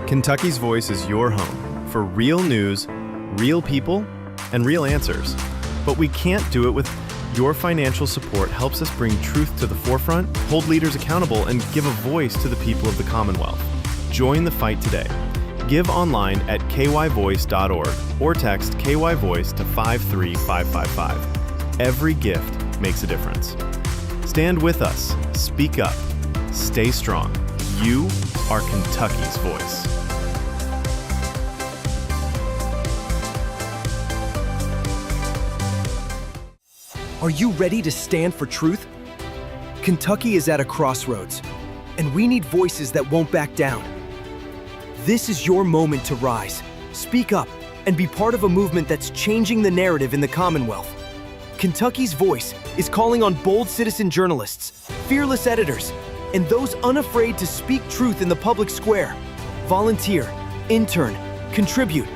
Kentucky's Voice is your home for real news, real people, and real answers. But we can't do it with your financial support helps us bring truth to the forefront, hold leaders accountable, and give a voice to the people of the Commonwealth. Join the fight today. Give online at kyvoice.org or text KYVoice to 53555. Every gift makes a difference. Stand with us. Speak up. Stay strong. You are Kentucky's voice. Are you ready to stand for truth? Kentucky is at a crossroads, and we need voices that won't back down. This is your moment to rise, speak up, and be part of a movement that's changing the narrative in the Commonwealth. Kentucky's Voice is calling on bold citizen journalists, fearless editors, and those unafraid to speak truth in the public square. Volunteer, intern, contribute.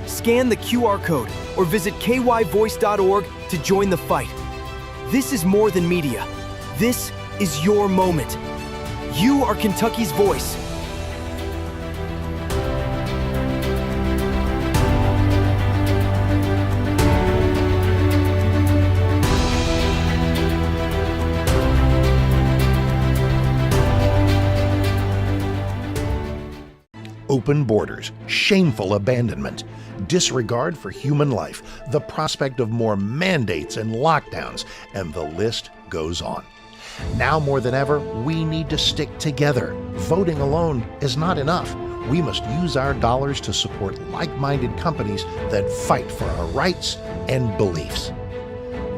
Scan the QR code or visit kyvoice.org to join the fight. This is more than media. This is your moment. You are Kentucky's voice. Open borders, shameful abandonment, disregard for human life, the prospect of more mandates and lockdowns, and the list goes on. Now more than ever, we need to stick together. Voting alone is not enough. We must use our dollars to support like-minded companies that fight for our rights and beliefs.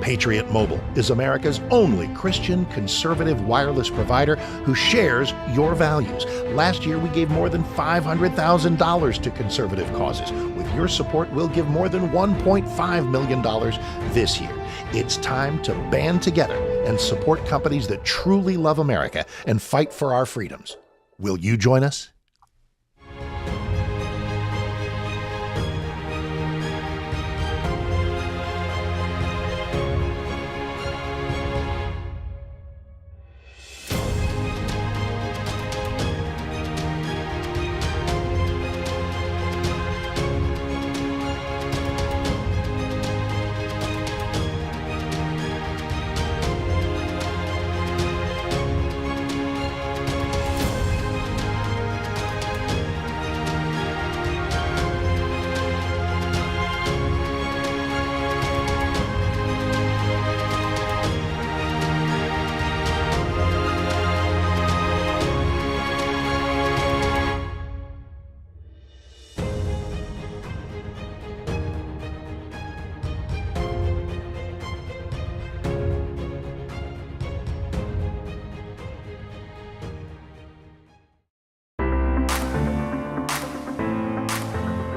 Patriot Mobile is America's only Christian conservative wireless provider who shares your values. Last year, we gave more than $500,000 to conservative causes. With your support, we'll give more than $1.5 million this year. It's time to band together and support companies that truly love America and fight for our freedoms. Will you join us?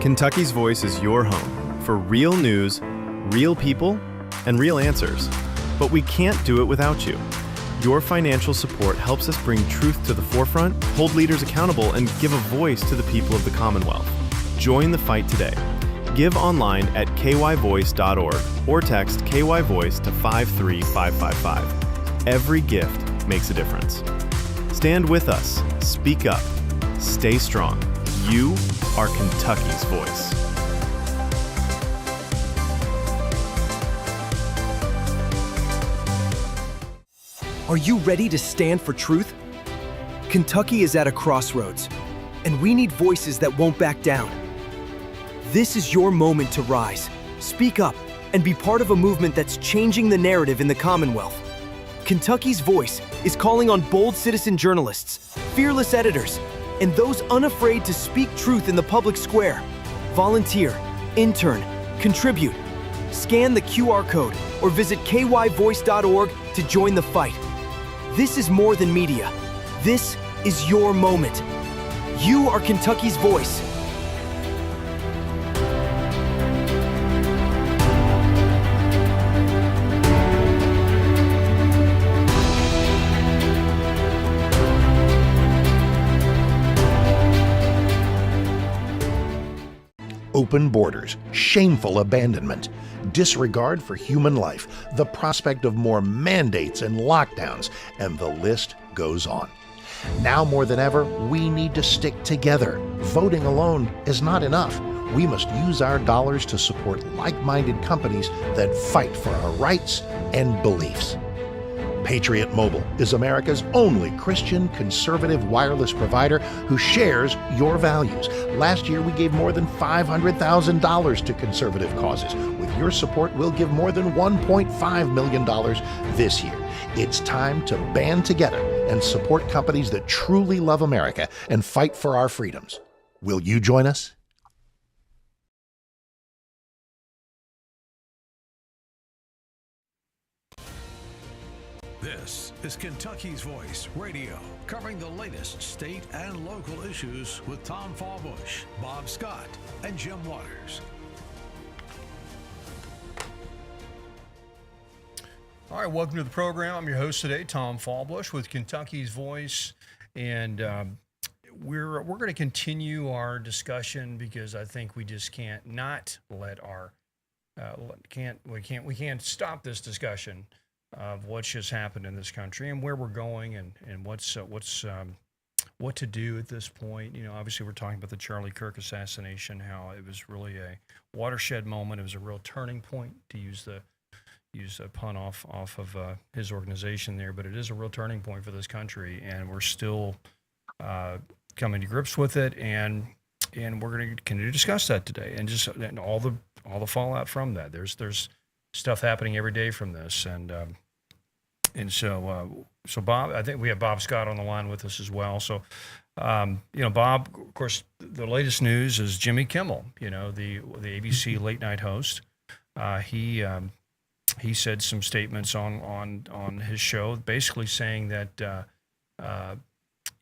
Kentucky's Voice is your home for real news, real people, and real answers. But we can't do it without you. Your financial support helps us bring truth to the forefront, hold leaders accountable, and give a voice to the people of the Commonwealth. Join the fight today. Give online at kyvoice.org or text KYVoice to 53555. Every gift makes a difference. Stand with us. Speak up. Stay strong. You are Kentucky's voice. Are you ready to stand for truth? Kentucky is at a crossroads, and we need voices that won't back down. This is your moment to rise, speak up, and be part of a movement that's changing the narrative in the Commonwealth. Kentucky's Voice is calling on bold citizen journalists, fearless editors, and those unafraid to speak truth in the public square. Volunteer, intern, contribute. Scan the QR code or visit kyvoice.org to join the fight. This is more than media. This is your moment. You are Kentucky's voice. Open borders, shameful abandonment, disregard for human life, the prospect of more mandates and lockdowns, and the list goes on. Now more than ever, we need to stick together. Voting alone is not enough. We must use our dollars to support like-minded companies that fight for our rights and beliefs. Patriot Mobile is America's only Christian conservative wireless provider who shares your values. Last year, we gave more than $500,000 to conservative causes. With your support, we'll give more than $1.5 million this year. It's time to band together and support companies that truly love America and fight for our freedoms. Will you join us? This is Kentucky's Voice Radio, covering the latest state and local issues with Tom Fallbush, Bob Scott, and Jim Waters. All right, welcome to the program. I'm your host today, Tom Fallbush with Kentucky's Voice, and we're going to continue our discussion because I think we just can't not let our we can't stop this discussion of what's just happened in this country and where we're going and what to do at this point. You know, obviously we're talking about the Charlie Kirk assassination, how it was really a watershed moment. It was a real turning point, to use a pun off of his organization there, but it is a real turning point for this country, and we're still coming to grips with it, and we're going to continue to discuss that today, and all the fallout from that. There's stuff happening every day from this, and so Bob, I think we have Bob Scott on the line with us as well. So, Bob, of course, the latest news is Jimmy Kimmel, the ABC late night host. He said some statements on his show, basically saying that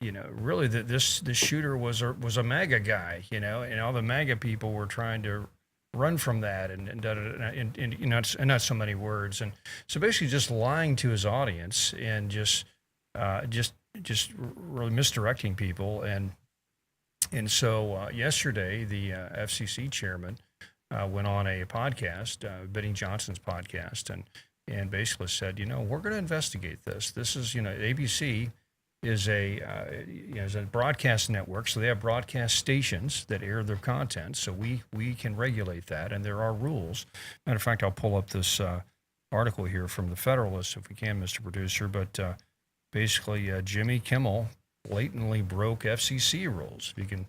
really that this shooter was a MAGA guy, and all the MAGA people were trying to run from that and not so many words, and so basically just lying to his audience and just really misdirecting people, and so yesterday the FCC chairman went on a podcast, Benny Johnson's podcast, and basically said, we're going to investigate this. This is, ABC is a broadcast network, so they have broadcast stations that air their content, so we can regulate that, and there are rules. Matter of fact, I'll pull up this article here from the Federalist, if we can, Mr. Producer, but basically Jimmy Kimmel blatantly broke FCC rules, if you can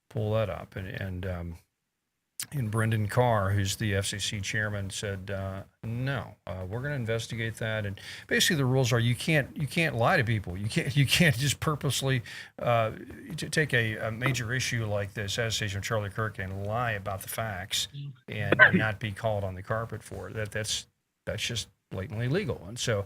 pull that up, and Brendan Carr, who's the FCC chairman, said, no, we're going to investigate that. And basically the rules are you can't lie to people. You can't just purposely take a major issue like the assassination of Charlie Kirk and lie about the facts and not be called on the carpet for it. That's just blatantly illegal. And so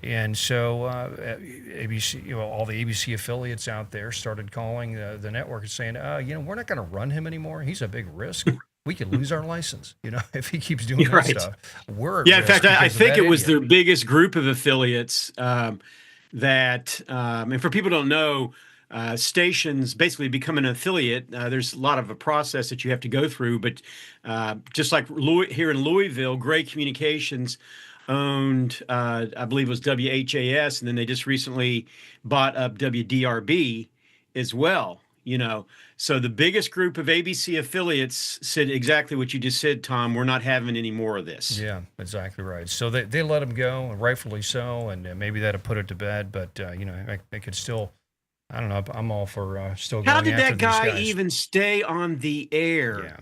ABC, all the ABC affiliates out there started calling the network and saying, we're not going to run him anymore. He's a big risk. We could lose our license, if he keeps doing that stuff. We're at in risk fact, I think it was idiot. their biggest group of affiliates that, and for people who don't know, stations basically become an affiliate. There's a lot of a process that you have to go through, but just like here in Louisville, Gray Communications owned, I believe it was WHAS, and then they just recently bought up WDRB as well, So the biggest group of ABC affiliates said exactly what you just said, Tom. We're not having any more of this. Yeah, exactly right. So they let him go, and rightfully so, and maybe that'll put it to bed, but, they could still, I don't know, I'm all for still going after these guys. How did that guy even stay on the air? Yeah.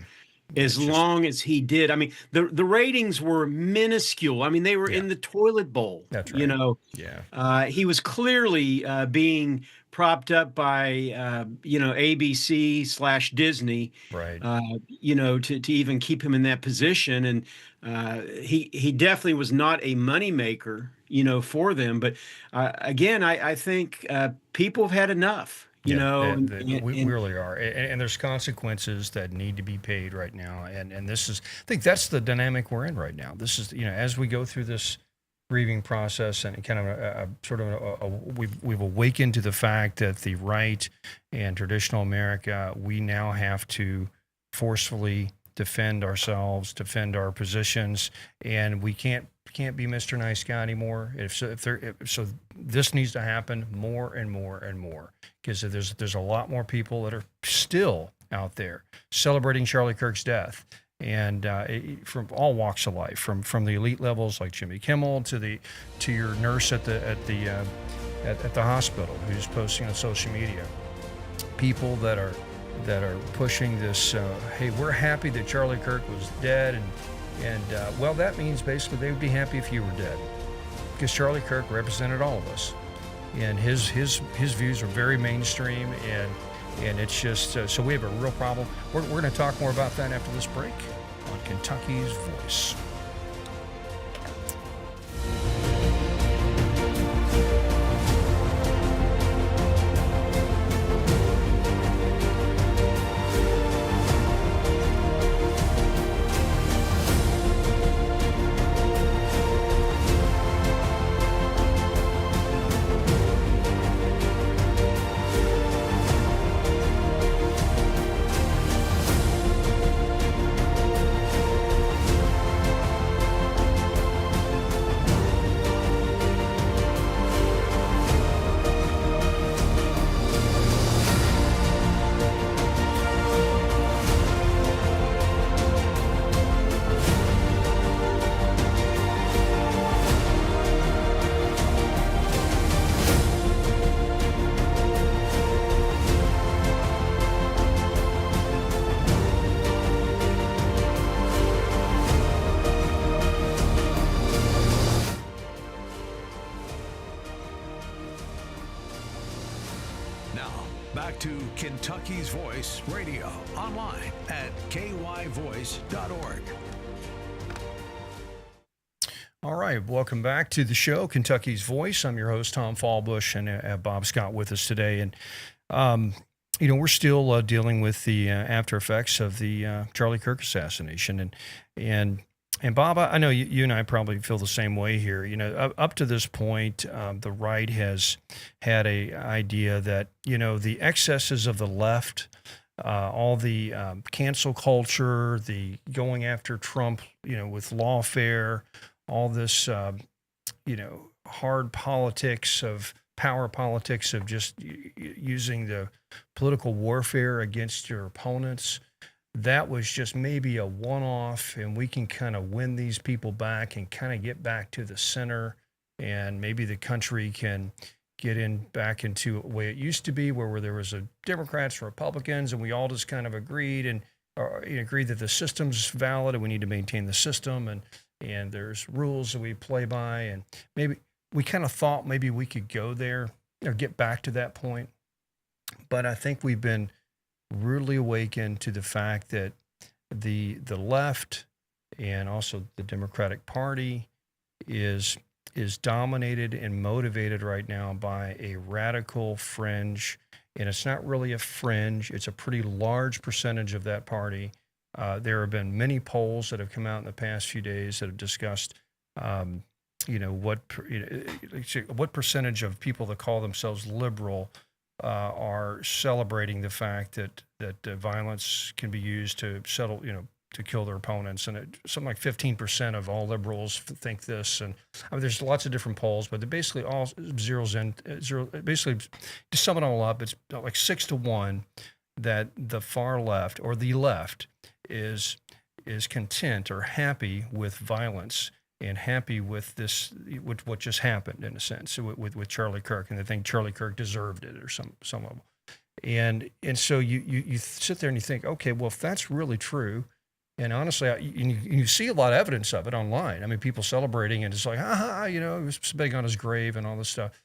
As long as he did. I mean, the ratings were minuscule. I mean, they were in the toilet bowl. That's right. Yeah. He was clearly being propped up by, ABC/Disney. Right. To even keep him in that position. And he definitely was not a moneymaker, for them. But again, I think people have had enough. We really are, and there's consequences that need to be paid right now, and this is, I think that's the dynamic we're in right now. This is, as we go through this grieving process and kind of we've awakened to the fact that the right and traditional America, we now have to forcefully defend ourselves, defend our positions, and we can't be Mr. Nice Guy anymore. So this needs to happen more and more and more, because there's a lot more people that are still out there celebrating Charlie Kirk's death, and from all walks of life, from the elite levels like Jimmy Kimmel to your nurse at the hospital who's posting on social media, people that are pushing this. Hey, we're happy that Charlie Kirk was dead, and well, that means basically they would be happy if you were dead, because Charlie Kirk represented all of us, and his views are very mainstream, and it's just so we have a real problem. We're going to talk more about that after this break on Kentucky's Voice. Back to Kentucky's Voice Radio, online at kyvoice.org. All right, welcome back to the show, Kentucky's Voice. I'm your host, Tom Fallbush, and Bob Scott with us today. And, we're still dealing with the after effects of the Charlie Kirk assassination. And Bob, I know you and I probably feel the same way here. Up to this point, the right has had a idea that, the excesses of the left, all the cancel culture, the going after Trump, with lawfare, all this, hard politics of power politics of just using the political warfare against your opponents. That was just maybe a one-off, and we can kind of win these people back and kind of get back to the center, and maybe the country can get back into the way it used to be, where there was a Democrats and Republicans, and we all just kind of agreed that the system's valid and we need to maintain the system, and there's rules that we play by, and maybe we kind of thought maybe we could go there or get back to that point. But I think we've been really awakened to the fact that the left and also the Democratic Party is dominated and motivated right now by a radical fringe, and it's not really a fringe, it's a pretty large percentage of that party. There have been many polls that have come out in the past few days that have discussed what percentage of people that call themselves liberal are celebrating the fact that violence can be used to settle, to kill their opponents. And something like 15% of all liberals think this. And there's lots of different polls, but they basically all basically to sum it all up, it's like 6-1 that the far left or the left is content or happy with violence and happy with with what just happened, in a sense, with Charlie Kirk, and they think Charlie Kirk deserved it, or some of them. And so you sit there and you think, okay, well, if that's really true, and honestly, you see a lot of evidence of it online. I mean, people celebrating, and it's like, he was spitting on his grave and all this stuff.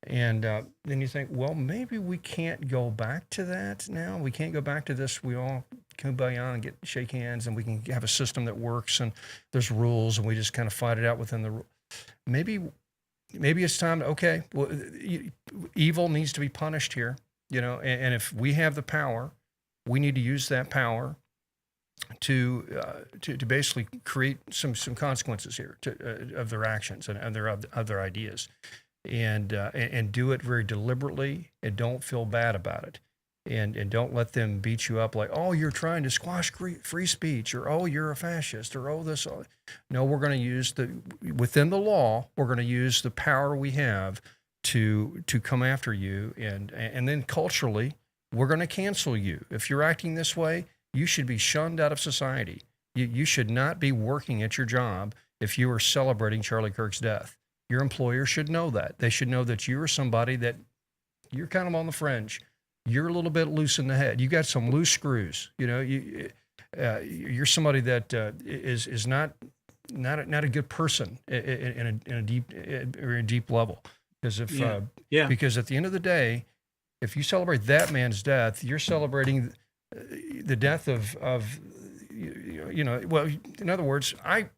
And then you think, well, maybe we can't go back to that now. We can't go back to this. We all kumbaya and shake hands, and we can have a system that works, and there's rules, and we just kind of fight it out within the rules. Maybe it's time to, okay, well, evil needs to be punished here, and if we have the power, we need to use that power to basically create some consequences here of their actions and of their ideas. And do it very deliberately, and don't feel bad about it. and don't let them beat you up like, oh, you're trying to squash free speech, or oh, you're a fascist, or oh, this. Oh. No, we're going to use within the law. We're going to use the power we have to come after you, and then culturally, we're going to cancel you if you're acting this way. You should be shunned out of society. You should not be working at your job if you are celebrating Charlie Kirk's death. Your employer should know that. They should know that you are somebody that you're kind of on the fringe. You're a little bit loose in the head. You got some loose screws. You know, you're somebody that is not a good person in a deep level. Because because at the end of the day, if you celebrate that man's death, you're celebrating the death of well, in other words, I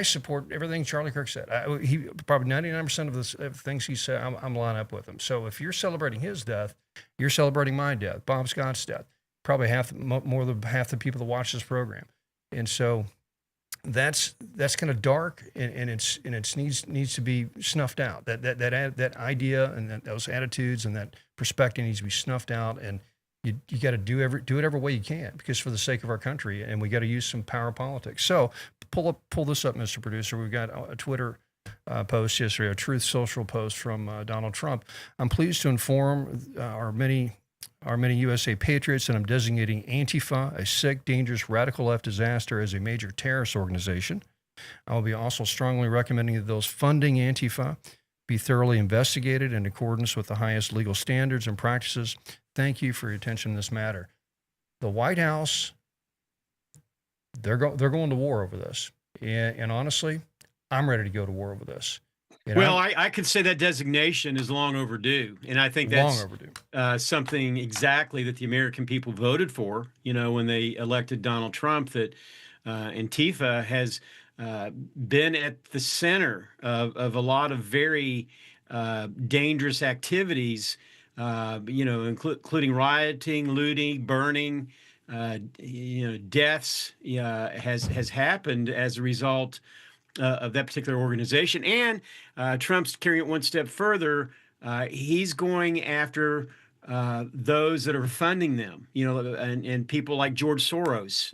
support everything Charlie Kirk said. He probably 99% of the things he said, I'm lined up with him. So if you're celebrating his death, you're celebrating my death, Bob Scott's death, probably more than half the people that watch this program. And so that's kind of dark, and it needs to be snuffed out. That idea and those attitudes and that perspective needs to be snuffed out, and you got to do it every way you can, because for the sake of our country, and we got to use some power politics. So pull this up, Mr. Producer. We've got a Twitter post yesterday, a Truth Social post from Donald Trump. I'm pleased to inform our many USA patriots that I'm designating Antifa, a sick, dangerous, radical left disaster, as a major terrorist organization. I will be also strongly recommending that those funding Antifa be thoroughly investigated in accordance with the highest legal standards and practices. Thank you for your attention in this matter. The White House, they're going to war over this. And honestly, I'm ready to go to war over this. Well, I could say that designation is long overdue. And I think that's long overdue. Something exactly that the American people voted for, when they elected Donald Trump, that Antifa has been at the center of a lot of very dangerous activities, including rioting, looting, burning, deaths has happened as a result of that particular organization. And Trump's carrying it one step further. He's going after those that are funding them, and people like George Soros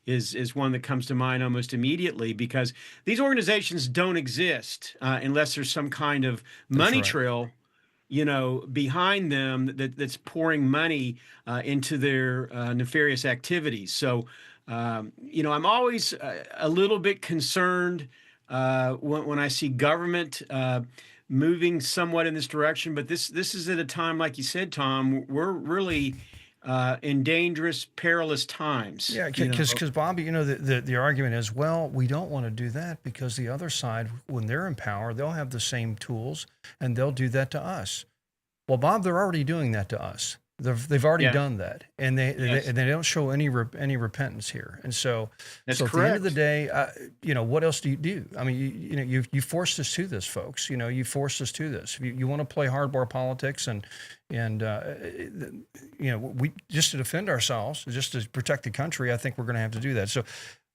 is one that comes to mind almost immediately, because these organizations don't exist unless there's some kind of money trail behind them that's pouring money into their nefarious activities. So, I'm always a little bit concerned when I see government moving somewhat in this direction. But this is at a time, like you said, Tom, we're really in dangerous, perilous times. Yeah, because Bobby, the argument is, well, we don't want to do that because the other side, when they're in power, they'll have the same tools and they'll do that to us. Well, Bob, they're already doing that to us. They've already done that, and they don't show any repentance here. And so, That's correct. At the end of the day, what else do you do? I mean, you forced us to this, folks. You forced us to this. You want to play hardball politics, and we just to defend ourselves, just to protect the country. I think we're going to have to do that. So.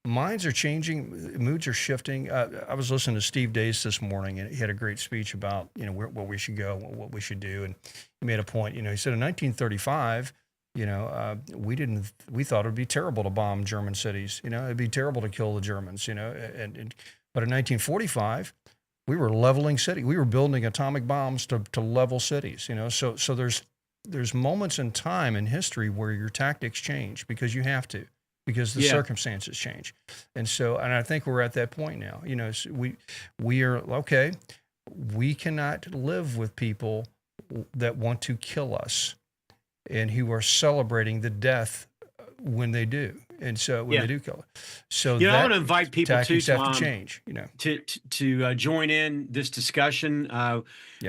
Minds are changing, moods are shifting. I was listening to Steve Deace this morning, and he had a great speech about where we should go, what we should do, and he made a point. He said in 1935, we thought it would be terrible to bomb German cities. It'd be terrible to kill the Germans. But in 1945, we were leveling cities. We were building atomic bombs to level cities. So there's moments in time in history where your tactics change because you have to. Because the circumstances change. And I think we're at that point now. So we are, okay, we cannot live with people that want to kill us and who are celebrating the death when they do. And so when they do kill us. So I want to invite people to have to change, to join in this discussion.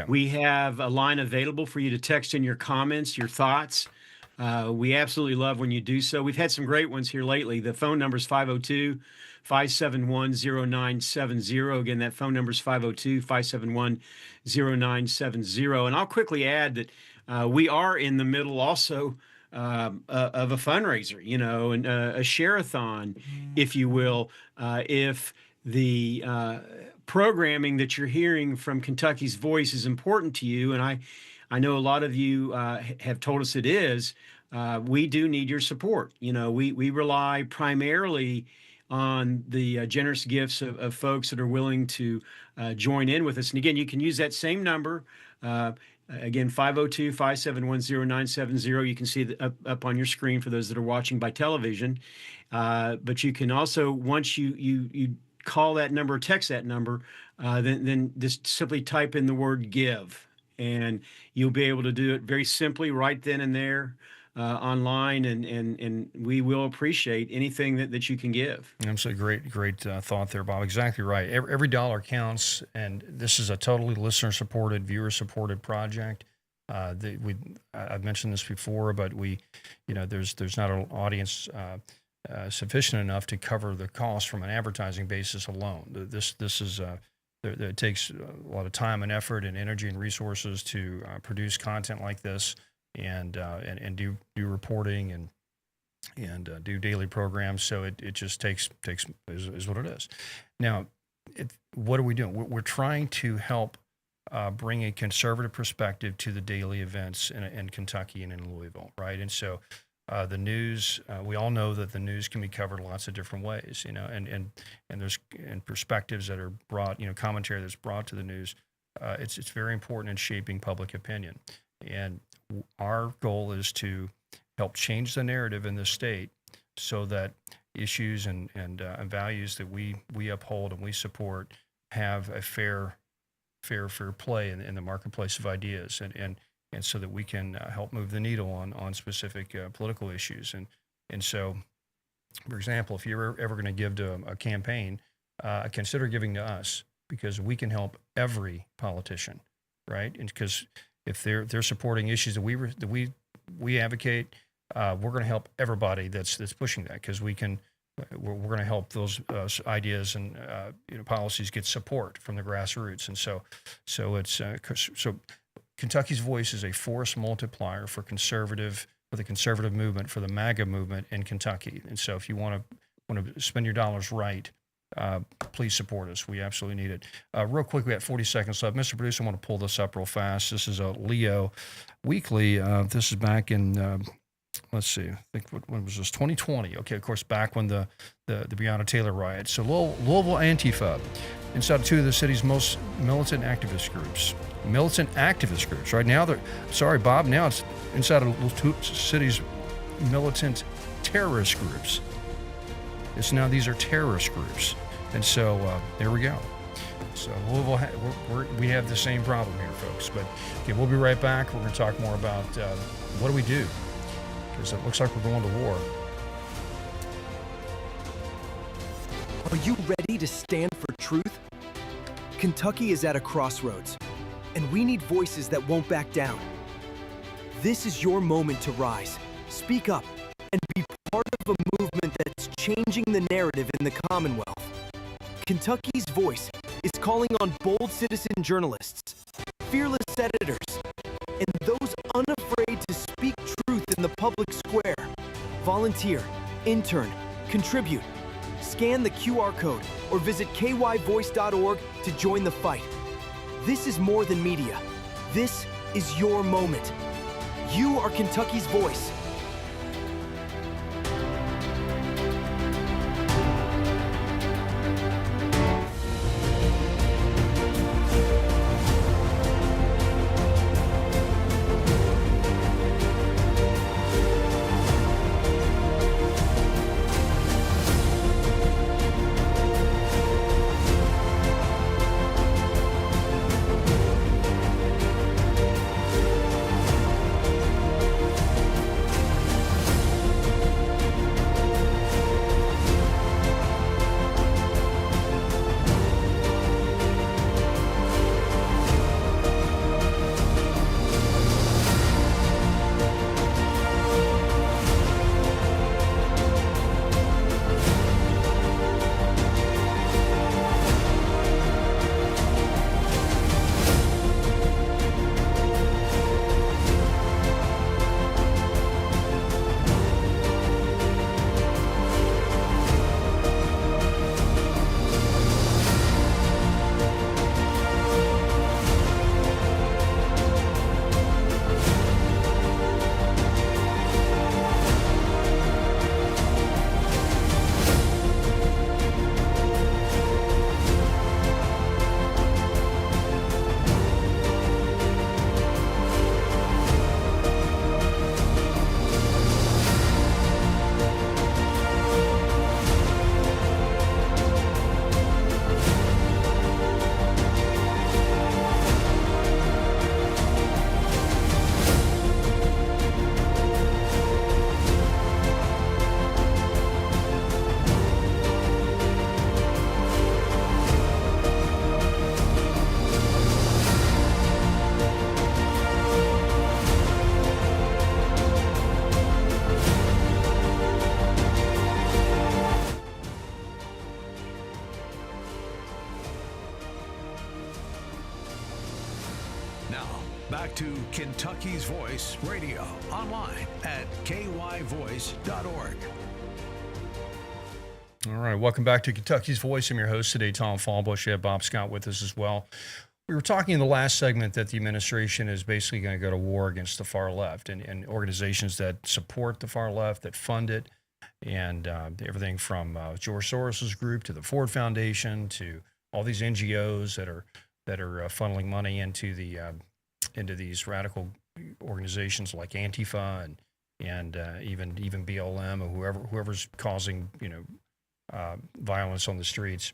We have a line available for you to text in your comments, your thoughts. We absolutely love when you do so. We've had some great ones here lately. The phone number is 502-571-0970. Again, that phone number is 502-571-0970. And I'll quickly add that we are in the middle also of a fundraiser, and a share-a-thon, if you will. If the programming that you're hearing from Kentucky's Voice is important to you, and I know a lot of you have told us it is. We do need your support. We rely primarily on the generous gifts of folks that are willing to join in with us. And again, you can use that same number. Again, 502-571-0970. You can see it up on your screen for those that are watching by television. But you can also, once you call that number, text that number, then just simply type in the word give, and you'll be able to do it very simply right then and there online, and we will appreciate anything that you can give. Absolutely great thought there, Bob. Exactly right. Every dollar counts, and this is a totally listener-supported, viewer-supported project. I've mentioned this before, but there's not an audience sufficient enough to cover the cost from an advertising basis alone. This is it takes a lot of time and effort and energy and resources to produce content like this, and do reporting and do daily programs. So it just takes is what it is. Now, what are we doing? We're trying to help bring a conservative perspective to the daily events in Kentucky and in Louisville, right? And so the news, we all know that the news can be covered lots of different ways, and there's perspectives that are brought, commentary that's brought to the news. It's very important in shaping public opinion, and our goal is to help change the narrative in the state so that issues and values that we uphold and we support have a fair play in the marketplace of ideas, and so that we can help move the needle on specific political issues. And so, for example, if you're ever going to give to a campaign, consider giving to us, because we can help every politician, right? And because if they're supporting issues that we advocate, we're going to help everybody that's pushing that, because we're going to help those ideas and policies get support from the grassroots. And so Kentucky's Voice is a force multiplier for the conservative movement, for the MAGA movement in Kentucky. And so if you want to spend your dollars right, please support us. We absolutely need it. Real quick, we got 40 seconds left. Mr. Producer, I want to pull this up real fast. This is a Leo Weekly. This is back in, let's see, I think when was this? 2020. Okay, of course, back when the Breonna Taylor riot. So Louisville Antifa, inside of two of the city's most militant activist groups. Right now, sorry, Bob, now it's inside of two cities' militant terrorist groups. These are terrorist groups. And so there we go. So Louisville, we have the same problem here, folks. But okay, we'll be right back. We're going to talk more about what do we do, because it looks like we're going to war. Are you ready to stand for truth? Kentucky is at a crossroads, and we need voices that won't back down. This is your moment to rise, speak up, and be part of a movement that's changing the narrative in the Commonwealth. Kentucky's Voice is calling on bold citizen journalists, fearless senators, and those unafraid to speak truth in the public square. Volunteer, intern, contribute. Scan the QR code or visit kyvoice.org to join the fight. This is more than media. This is your moment. You are Kentucky's voice. back to Kentucky's Voice Radio, online at kyvoice.org. All right, welcome back to Kentucky's Voice. I'm your host today, Tom Fallbush. We have Bob Scott with us as well. We were talking in the last segment that the administration is basically going to go to war against the far left and organizations that support the far left, that fund it, and everything from George Soros's group to the Ford Foundation to all these NGOs that are funneling money into these radical organizations like Antifa and even BLM or whoever's causing violence on the streets.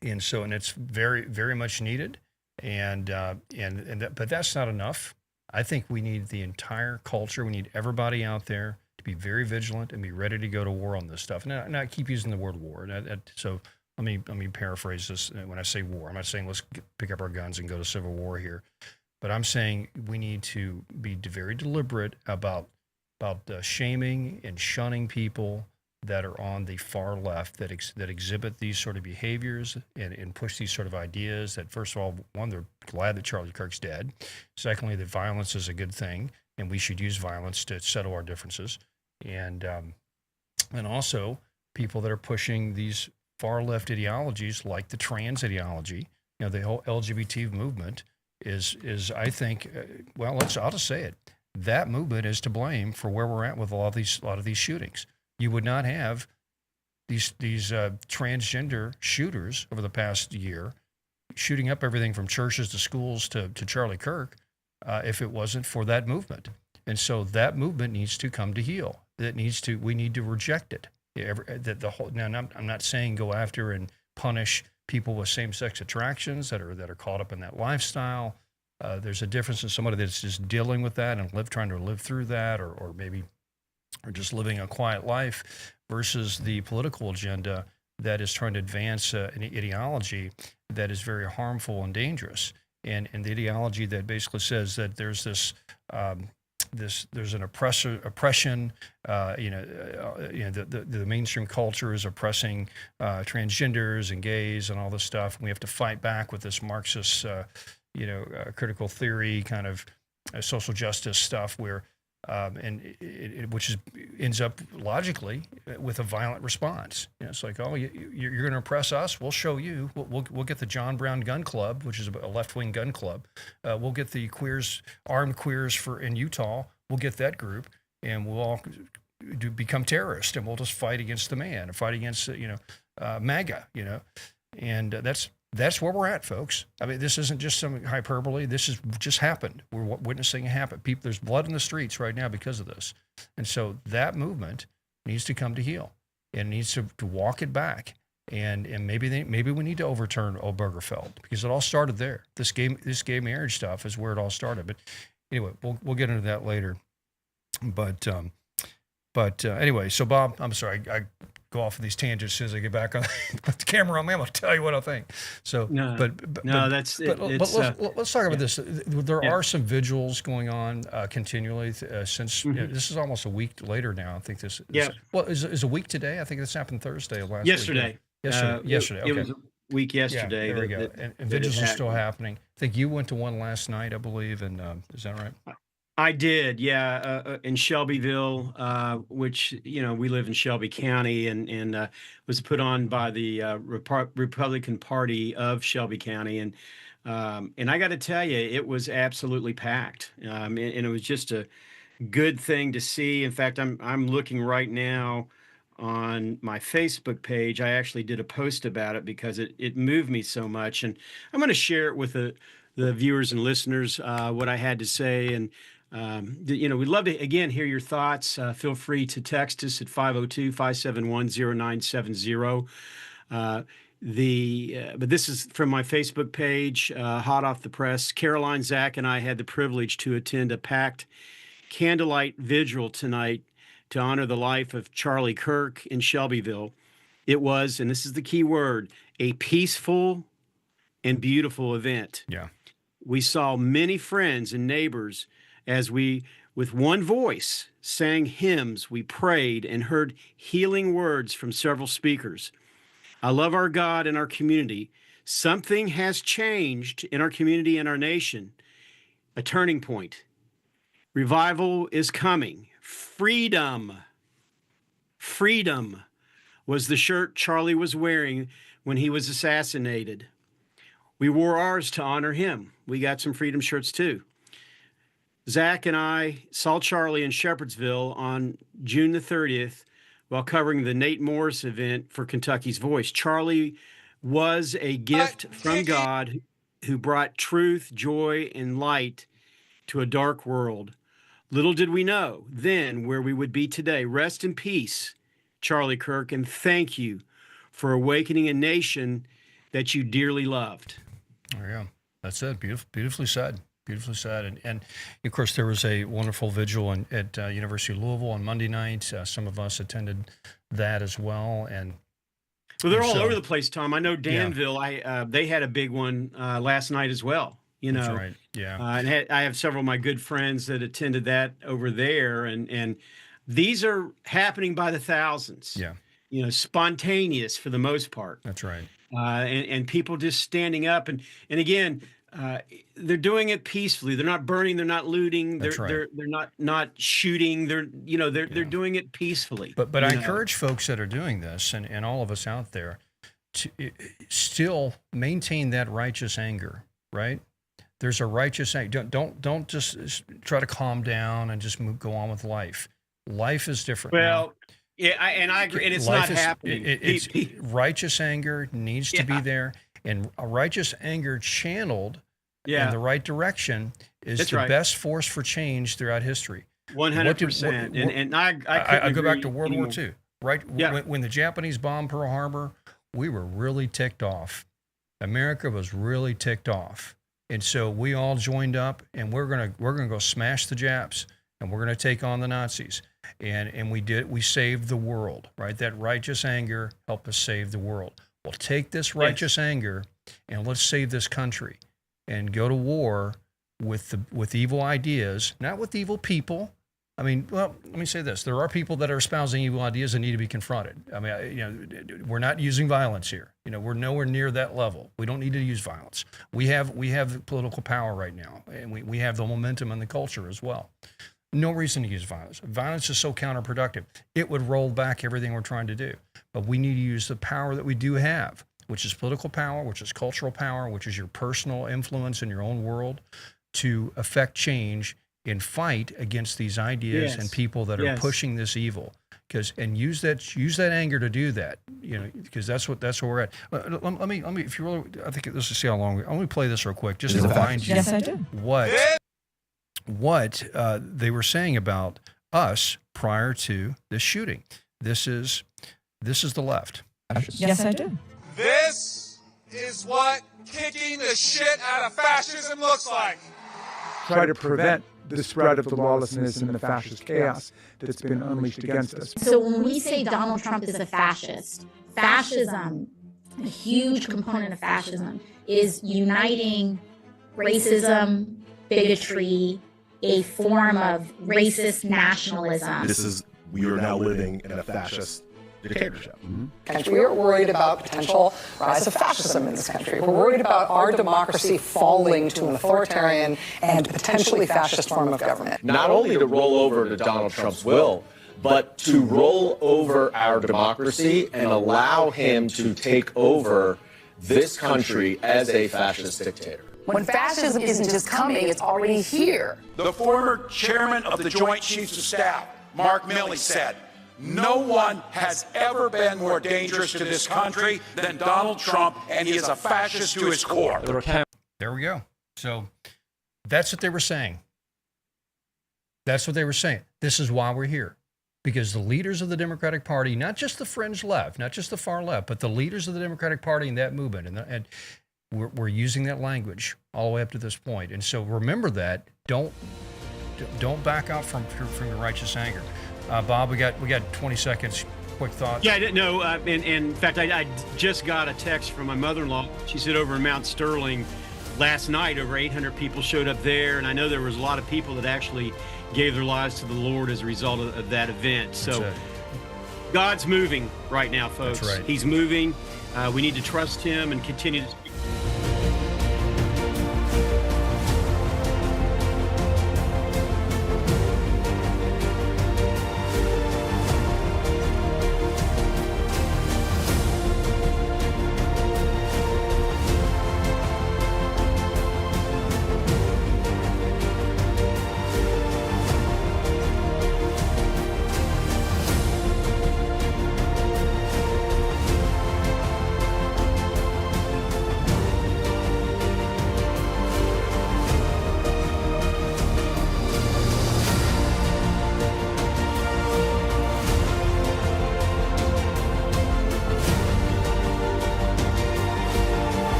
And it's very, very much needed. But that's not enough. I think we need the entire culture. We need everybody out there to be very vigilant and be ready to go to war on this stuff. And I keep using the word war. So let me paraphrase this. When I say war, I'm not saying let's pick up our guns and go to civil war here, but I'm saying we need to be very deliberate about shaming and shunning people that are on the far left that exhibit these sort of behaviors and push these sort of ideas that, first of all, one, they're glad that Charlie Kirk's dead. Secondly, that violence is a good thing and we should use violence to settle our differences. And also people that are pushing these far left ideologies like the trans ideology, the whole LGBT movement is I think, I'll just say it. That movement is to blame for where we're at with a lot of these shootings. You would not have these transgender shooters over the past year shooting up everything from churches to schools to Charlie Kirk if it wasn't for that movement. And so that movement needs to come to heel. We need to reject it. Now, I'm not saying go after and punish people with same-sex attractions that are caught up in that lifestyle. There's a difference in somebody that's just dealing with that and trying to live through that, or maybe just living a quiet life, versus the political agenda that is trying to advance an ideology that is very harmful and dangerous, and the ideology that basically says that there's there's an oppression. The mainstream culture is oppressing transgenders and gays and all this stuff. And we have to fight back with this Marxist, critical theory kind of social justice stuff where. Which ends up logically with a violent response. It's like, oh, you're going to oppress us? We'll show you. We'll get the John Brown Gun Club, which is a left-wing gun club. We'll get the armed queers in Utah. We'll get that group, and we'll all become terrorists, and we'll just fight against the man, and fight against MAGA. And that's where we're at, folks. I mean, this isn't just some hyperbole. This has just happened. We're witnessing it happen. There's blood in the streets right now because of this. And so that movement needs to come to heel and needs to walk it back. And maybe we need to overturn Obergefell because it all started there. This gay marriage stuff is where it all started. But anyway, we'll get into that later. But anyway, so Bob, I'm sorry, I go off of these tangents as soon as I get back on the camera. I'm going to tell you what I think. So, let's talk about this. There are some vigils going on continually since this is almost a week later now. I think this. Is a week today? I think this happened Thursday of last week. Yesterday. Yesterday. Okay. It was a week yesterday. Yeah, there we go. And vigils are still happening. I think you went to one last night, I believe, and is that right? I did, in Shelbyville, which, we live in Shelby County, and was put on by the Republican Party of Shelby County. And I got to tell you, it was absolutely packed. And it was just a good thing to see. In fact, I'm looking right now on my Facebook page. I actually did a post about it because it moved me so much. And I'm going to share it with the viewers and listeners, what I had to say. And we'd love to, again, hear your thoughts. Feel free to text us at 502-571-0970. But this is from my Facebook page, hot off the press. Caroline, Zach, and I had the privilege to attend a packed candlelight vigil tonight to honor the life of Charlie Kirk in Shelbyville. It was, and this is the key word, a peaceful and beautiful event. Yeah. We saw many friends and neighbors as we, with one voice, sang hymns. We prayed and heard healing words from several speakers. I love our God and our community. Something has changed in our community and our nation. a turning point. Revival is coming. Freedom. Freedom was the shirt Charlie was wearing when he was assassinated. We wore ours to honor him. We got some freedom shirts too. Zach and I saw Charlie in Shepherdsville on June the 30th while covering the Nate Morris event for Kentucky's Voice. Charlie was a gift from God who brought truth, joy, and light to a dark world. Little did we know then where we would be today. Rest in peace, Charlie Kirk, and thank you for awakening a nation that you dearly loved. Oh, yeah, that's it. Beautifully said. Beautifully said. And of course, there was a wonderful vigil at University of Louisville on Monday night. Some of us attended that as well. And well, they're all over the place, Tom. I know Danville. They had a big one last night as well. You know, that's right. Yeah. And I have several of my good friends that attended that over there, and these are happening by the thousands. Yeah. You know, spontaneous for the most part. That's right. And people just standing up and again, they're doing it peacefully. They're not burning. They're not looting. They're not shooting. They're doing it peacefully. But I encourage folks that are doing this and all of us out there to still maintain that righteous anger. Right? There's a righteous anger. Don't just try to calm down and just go on with life. Life is different. Well. Yeah, I agree, and it's not happening. Righteous anger needs to be there, and a righteous anger channeled in the right direction is the best force for change throughout history. 100%. And I go back to World War II. Right? Yeah. When the Japanese bombed Pearl Harbor, we were really ticked off. America was really ticked off, and so we all joined up, and we're gonna go smash the Japs, and we're gonna take on the Nazis. And we saved the world, right? That righteous anger helped us save the world. Well, take this righteous anger and let's save this country and go to war with evil ideas, not with evil people. I mean, well, let me say this. There are people that are espousing evil ideas that need to be confronted. I mean, we're not using violence here. We're nowhere near that level. We don't need to use violence. We have political power right now, and we have the momentum in the culture as well. No reason to use violence. Violence is so counterproductive. It would roll back everything we're trying to do. But we need to use the power that we do have, which is political power, which is cultural power, which is your personal influence in your own world, to affect change and fight against these ideas and people that are pushing this evil. And use that anger to do that. Because that's where we're at. Let me. If you really, I think this is see how long. Let me play this real quick, just to remind you. Yes, I do. What they were saying about us prior to this shooting. This is the left. Yes, I do. This is what kicking the shit out of fascism looks like. Try to prevent the spread of the lawlessness and the fascist chaos that's been unleashed against us. So when we say Donald Trump is a fascist, fascism, a huge component of fascism is uniting racism, bigotry, a form of racist nationalism. We are now living in a fascist dictatorship. We are worried about potential rise of fascism in this country. We're worried about our democracy falling to an authoritarian and potentially fascist form of government. Not only to roll over to Donald Trump's will, but to roll over our democracy and allow him to take over this country as a fascist dictator. When fascism isn't just coming, it's already here. The former chairman of the Joint Chiefs of Staff, Mark Milley, said, "No one has ever been more dangerous to this country than Donald Trump, and he is a fascist to his core." There we go. So that's what they were saying. That's what they were saying. This is why we're here. Because the leaders of the Democratic Party, not just the fringe left, not just the far left, but the leaders of the Democratic Party in that movement, and we're using that language all the way up to this point. And so remember that. Don't back out from your righteous anger. Bob, we got 20 seconds. Quick thought. Yeah, I didn't know. And in fact, I just got a text from my mother-in-law. She said over in Mount Sterling last night, over 800 people showed up there. And I know there was a lot of people that actually gave their lives to the Lord as a result of that event. So God's moving right now, folks. That's right. He's moving. We need to trust him and continue to speak.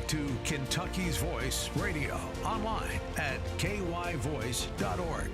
back to Kentucky's Voice Radio online at kyvoice.org.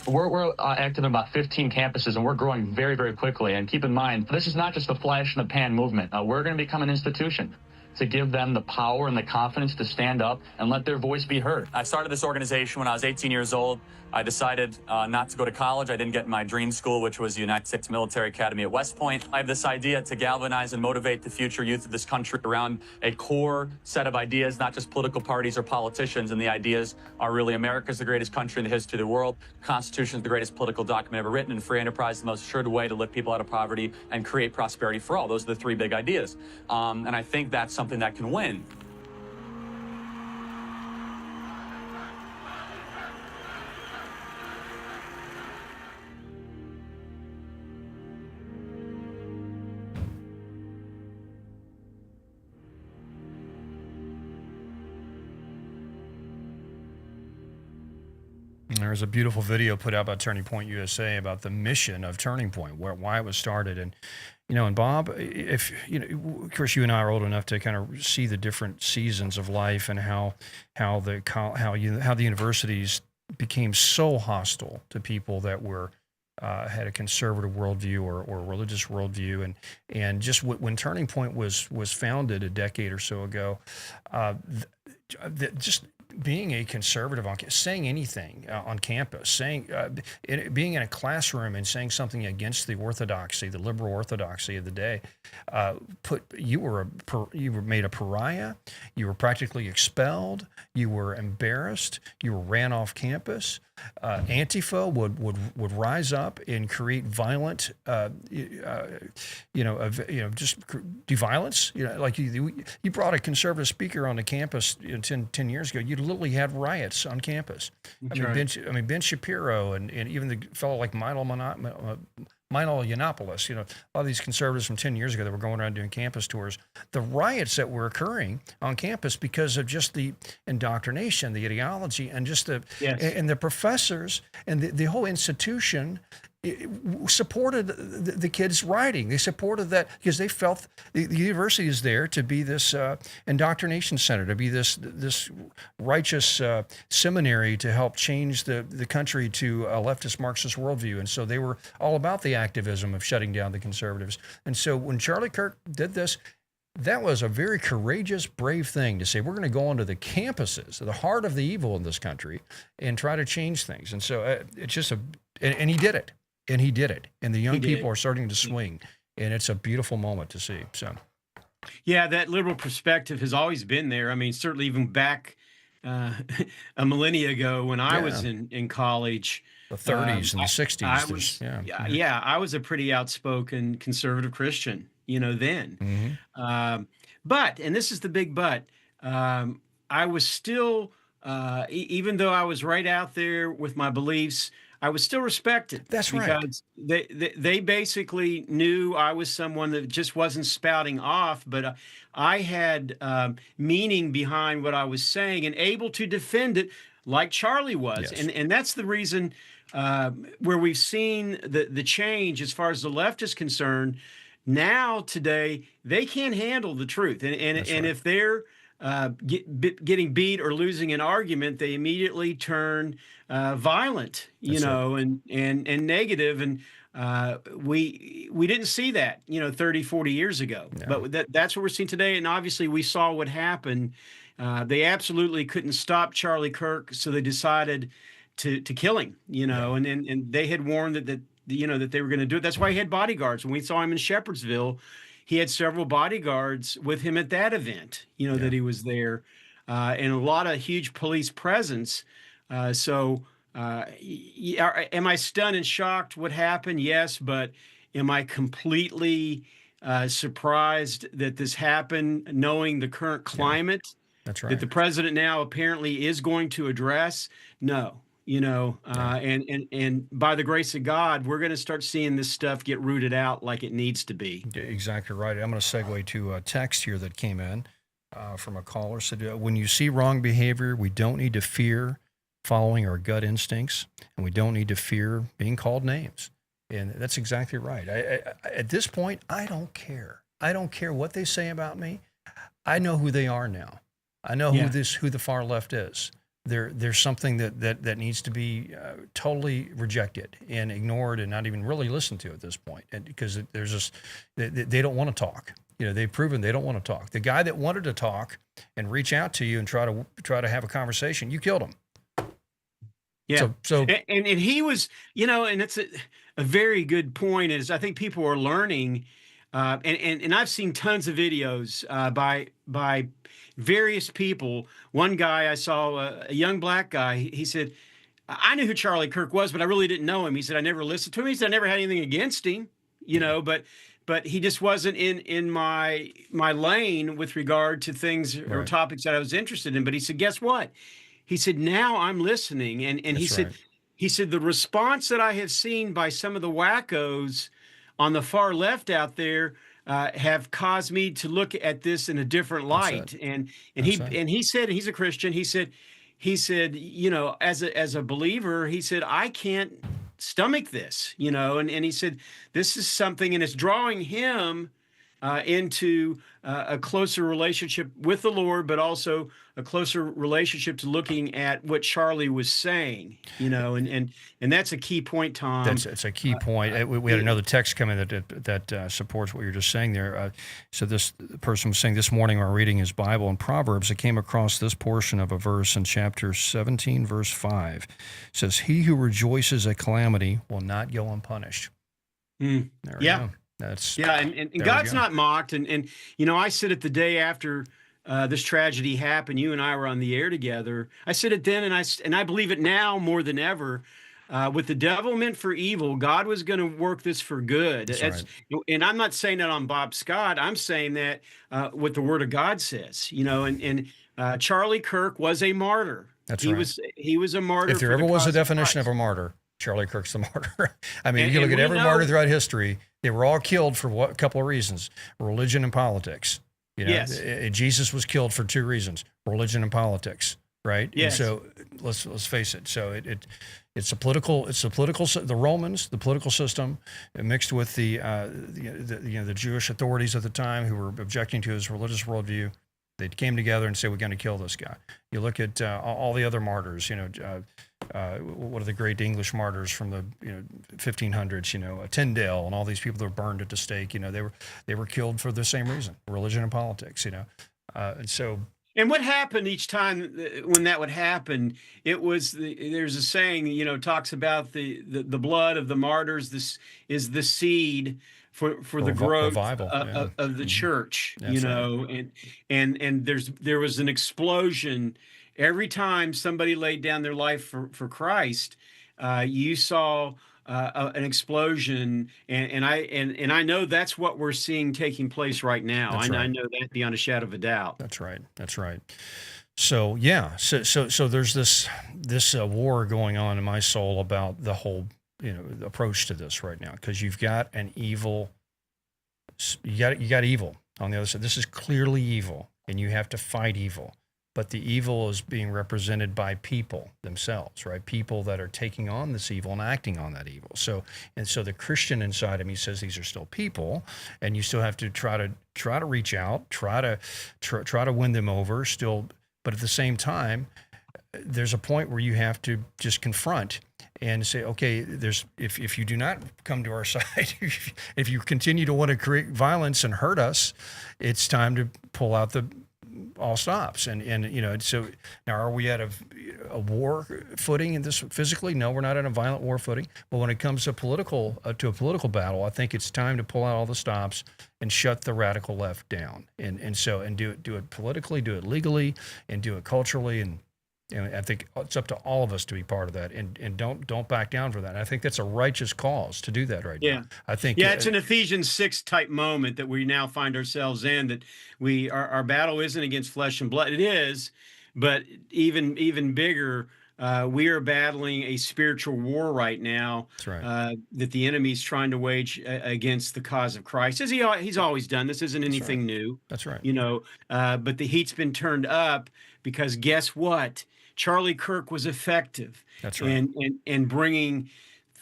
We're active in about 15 campuses, and we're growing very, very quickly. And keep in mind, this is not just a flash in the pan movement. We're going to become an institution to give them the power and the confidence to stand up and let their voice be heard. I started this organization when I was 18 years old. I decided not to go to college. I didn't get my dream school, which was the United States Military Academy at West Point. I have this idea to galvanize and motivate the future youth of this country around a core set of ideas, not just political parties or politicians. And the ideas are really America's the greatest country in the history of the world. The Constitution is the greatest political document ever written, and free enterprise is the most assured way to lift people out of poverty and create prosperity for all. Those are the three big ideas. And I think that's something that can win. There's a beautiful video put out by Turning Point USA about the mission of Turning Point, why it was started. And, and Bob, if, of course, you and I are old enough to kind of see the different seasons of life and how the universities became so hostile to people that were had a conservative worldview or religious worldview, and just when Turning Point was founded a decade or so ago, just being a conservative saying anything on campus, being in a classroom and saying something against the orthodoxy, the liberal orthodoxy of the day, you were made a pariah. You were practically expelled. You were embarrassed. You were ran off campus. Antifa would rise up and create violent, just do violence. Like you brought a conservative speaker on the campus 10 years ago. You literally had riots on campus. Ben Shapiro and even the fellow like Milo Yiannopoulos, a lot of these conservatives from 10 years ago that were going around doing campus tours, the riots that were occurring on campus because of just the indoctrination, the ideology, and just and the professors and the whole institution supported the kids rioting. They supported that because they felt the university is there to be this indoctrination center, to be this righteous seminary to help change the country to a leftist Marxist worldview. And so they were all about the activism of shutting down the conservatives. And so when Charlie Kirk did this, that was a very courageous, brave thing to say, we're going to go onto the campuses, the heart of the evil in this country, and try to change things. And so it's just and he did it. And he did it. And the young people are starting to swing. And it's a beautiful moment to see. So, yeah, that liberal perspective has always been there. I mean, certainly even back a millennia ago when I was in college. The 30s and the 60s. I was a pretty outspoken conservative Christian, then. Mm-hmm. But, and this is the big but, I was still, even though I was right out there with my beliefs, I was still respected. That's right. Because they basically knew I was someone that just wasn't spouting off, but I had meaning behind what I was saying and able to defend it like Charlie was. Yes. And that's the reason where we've seen the change as far as the left is concerned. Now, today, they can't handle the truth. And right. If they're getting beat or losing an argument, they immediately turn violent, and negative. And we didn't see that, 30, 40 years ago. No. But that's what we're seeing today. And obviously we saw what happened. They absolutely couldn't stop Charlie Kirk, so they decided to kill him, and they had warned that they were going to do it. That's why he had bodyguards. When we saw him in Shepherdsville, he had several bodyguards with him at that event, that he was there, and a lot of huge police presence. Am I stunned and shocked what happened? Yes, but am I completely surprised that this happened, knowing the current climate That's right. that the president now apparently is going to address? No. And by the grace of God, we're going to start seeing this stuff get rooted out like it needs to be. Exactly right. I'm going to segue to a text here that came in from a caller. Said, when you see wrong behavior, we don't need to fear following our gut instincts, and we don't need to fear being called names. And that's exactly right. At this point, I don't care. I don't care what they say about me. I know who they are now. I know who the far left is. There's something that needs to be totally rejected and ignored and not even really listened to at this point. And because there's just they don't want to talk. They've proven they don't want to talk. The guy that wanted to talk and reach out to you and try to have a conversation, you killed him. Yeah. So and he was, and that's a very good point. Is I think people are learning, and I've seen tons of videos by various people. One guy I saw, a young black guy. He said, "I knew who Charlie Kirk was, but I really didn't know him." He said, "I never listened to him." He said, "I never had anything against him, but he just wasn't in my lane with regard to things or topics that I was interested in." But he said, "Guess what?" He said, "Now I'm listening," and he said, the response that I have seen by some of the wackos on the far left out there have caused me to look at this in a different light. And he said, he's a Christian. He said, as a believer, he said, I can't stomach this, and he said, this is something, and it's drawing him into a closer relationship with the Lord, but also a closer relationship to looking at what Charlie was saying, and that's a key point, Tom. It's a key point. We had another text come in that supports what you're just saying there. So this person was saying, this morning while reading his Bible in Proverbs, I came across this portion of a verse in chapter 17, verse 5. It says, "He who rejoices at calamity will not go unpunished." There we go. And God's not mocked. And I said it the day after this tragedy happened. You and I were on the air together. I said it then, and I believe it now more than ever. With the devil meant for evil, God was going to work this for good. That's right. And I'm not saying that on Bob Scott. I'm saying that what the Word of God says. And Charlie Kirk was a martyr. That's right. He was a martyr. If there ever was a definition of a martyr, Charlie Kirk's the martyr. I mean, you look at every martyr throughout history, they were all killed for a couple of reasons: religion and politics. Yes. Jesus was killed for two reasons: religion and politics, right? Yes. And so let's face it. So it's the Romans, the political system, mixed with the Jewish authorities at the time who were objecting to his religious worldview. They came together and said, we're going to kill this guy. You look at all the other martyrs, what are the great English martyrs from the 1500s, Tyndale and all these people that were burned at the stake, they were killed for the same reason, religion and politics, and so. And what happened each time when that would happen? It was there's a saying, talks about the blood of the martyrs. This is the seed for the growth of the church, That's right. and there was an explosion every time somebody laid down their life for Christ. You saw an explosion, and I know that's what we're seeing taking place right now. I know that beyond a shadow of a doubt. That's right. So yeah, so there's this war going on in my soul about the whole approach to this right now, because you've got an evil, you got evil on the other side. This is clearly evil, and you have to fight evil. But the evil is being represented by people themselves, right? People that are taking on this evil and acting on that evil. So the Christian inside of me says these are still people, and you still have to try to reach out, try to win them over still. But at the same time, there's a point where you have to just confront and say, okay, if you do not come to our side, if you continue to want to create violence and hurt us, it's time to pull out all stops. And so now, are we at a war footing in this physically? No, we're not at a violent war footing. But when it comes to a political battle, I think it's time to pull out all the stops and shut the radical left down. And do it politically, do it legally, and do it culturally. And I think it's up to all of us to be part of that, and don't back down for that. And I think that's a righteous cause to do that right now. I think it's an Ephesians 6 type moment that we now find ourselves in, that our battle isn't against flesh and blood. It is, but even bigger, we are battling a spiritual war right now. That's right. That the enemy's trying to wage against the cause of Christ, as he's always done. This isn't anything new. That's right. But the heat's been turned up, because guess what? Charlie Kirk was effective. That's right. And bringing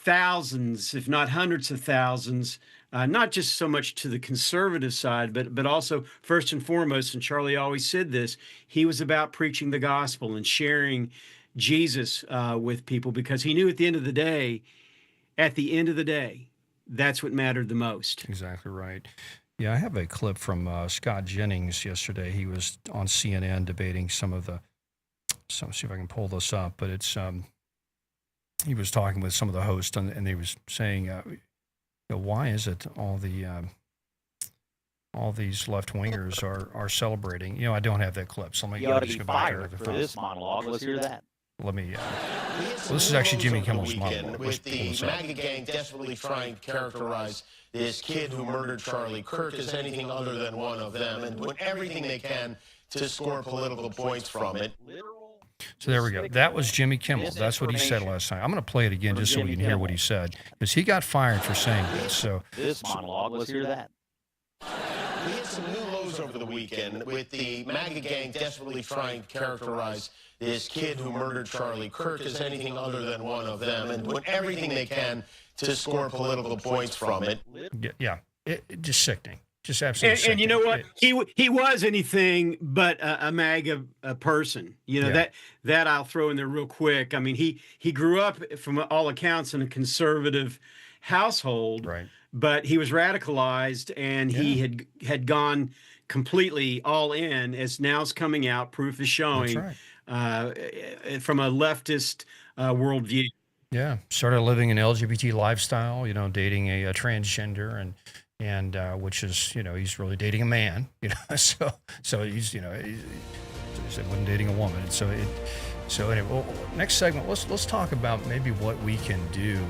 thousands, if not hundreds of thousands, not just so much to the conservative side, but also first and foremost, and Charlie always said this, he was about preaching the gospel and sharing Jesus with people, because he knew at the end of the day, that's what mattered the most. Exactly right. Yeah, I have a clip from Scott Jennings yesterday. He was on CNN debating some of the, so let's see if I can pull this up, but it's, he was talking with some of the hosts, and they was saying, why is it all these left-wingers are celebrating? I don't have that clip, so let me just go back there. For this monologue, let's hear that. Let me, well, this is actually Jimmy Kimmel's monologue. With the MAGA gang desperately trying to characterize this kid who murdered Charlie Kirk as anything other than one of them, and doing everything they can to score political points from it. So there we go. That was Jimmy Kimmel. That's what he said last time. I'm going to play it again just so we can hear what he said, because he got fired for saying this. So this monologue, let's hear that. We hit some new lows over the weekend with the MAGA gang desperately trying to characterize this kid who murdered Charlie Kirk as anything other than one of them, and doing everything they can to score political points from it. Yeah, just sickening. Just absolutely. And you know what? He was anything but a MAGA person. That I'll throw in there real quick. I mean, he grew up, from all accounts, in a conservative household. Right. But he was radicalized, and he had gone completely all in, as now's coming out. Proof is showing. That's right. From a leftist worldview. Yeah, started living an LGBT lifestyle. Dating a transgender, and which is, he's really dating a man. So he's, he said wasn't dating a woman. So anyway, well, next segment, let's talk about maybe what we can do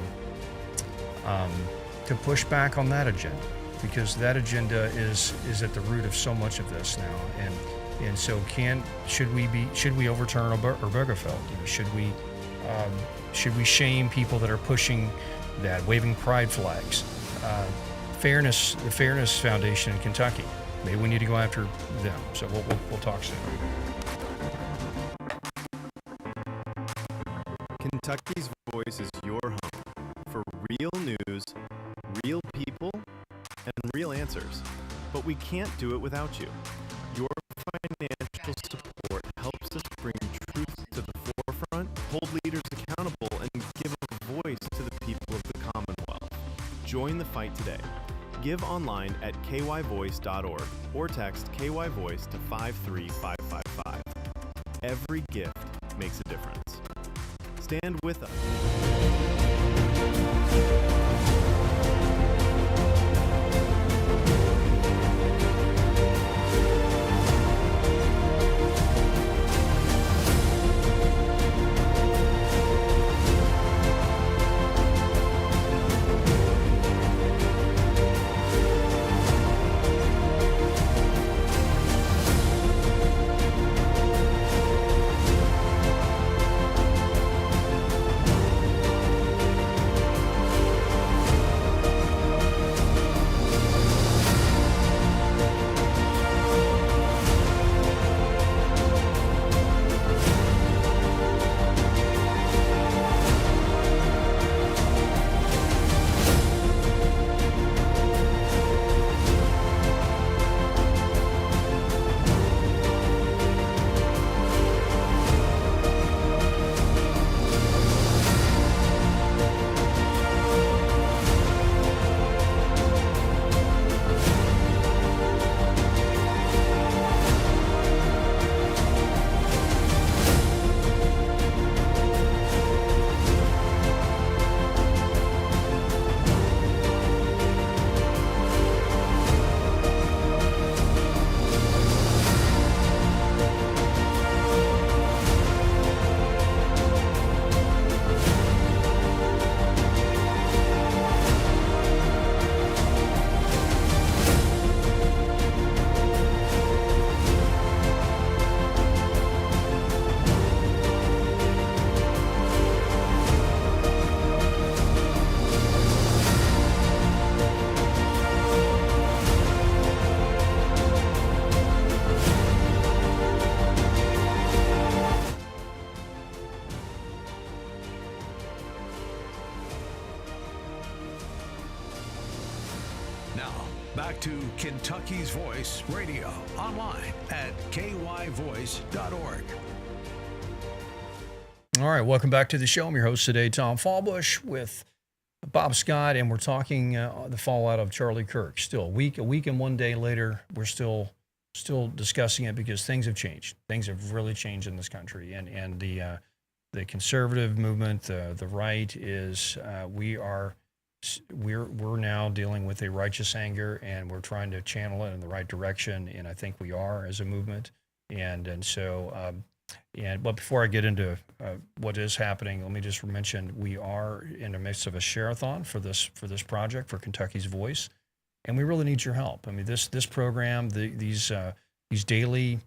to push back on that agenda, because that agenda is at the root of so much of this now. And so should we overturn Obergefell? Should we shame people that are pushing that, waving pride flags? The Fairness Foundation in Kentucky. Maybe we need to go after them. So we'll talk soon. Kentucky's Voice is your home for real news, real people, and real answers. But we can't do it without you. Your financial support helps us bring truth to the forefront, hold leaders accountable, and give a voice to the people of the Commonwealth. Join the fight today. Give online at kyvoice.org or text KYVoice to 53555. Every gift makes a difference. Stand with us. to Kentucky's Voice Radio online at kyvoice.org. All right, welcome back to the show. I'm your host today, Tom Fallbush, with Bob Scott, and we're talking the fallout of Charlie Kirk. Still, a week and 1 day later, we're still discussing it because things have changed. Things have really changed in this country, and the conservative movement, the right, is we're now dealing with a righteous anger, and we're trying to channel it in the right direction, and I think we are as a movement, and so. But before I get into what is happening, let me just mention we are in the midst of a share-a-thon for this project for Kentucky's Voice, and we really need your help. I mean, this program, these daily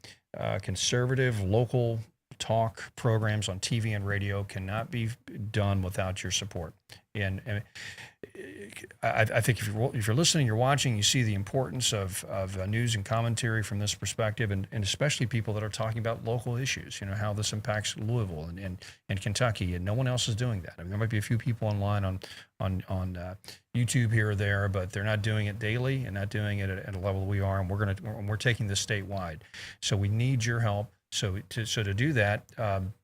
conservative local talk programs on TV and radio cannot be done without your support. And I think if you're listening, you're watching, you see the importance of news and commentary from this perspective, and especially people that are talking about local issues, how this impacts Louisville and Kentucky, and no one else is doing that. I mean, there might be a few people online on YouTube here or there, but they're not doing it daily and not doing it at a level we are, and we're taking this statewide. So we need your help. So to do that,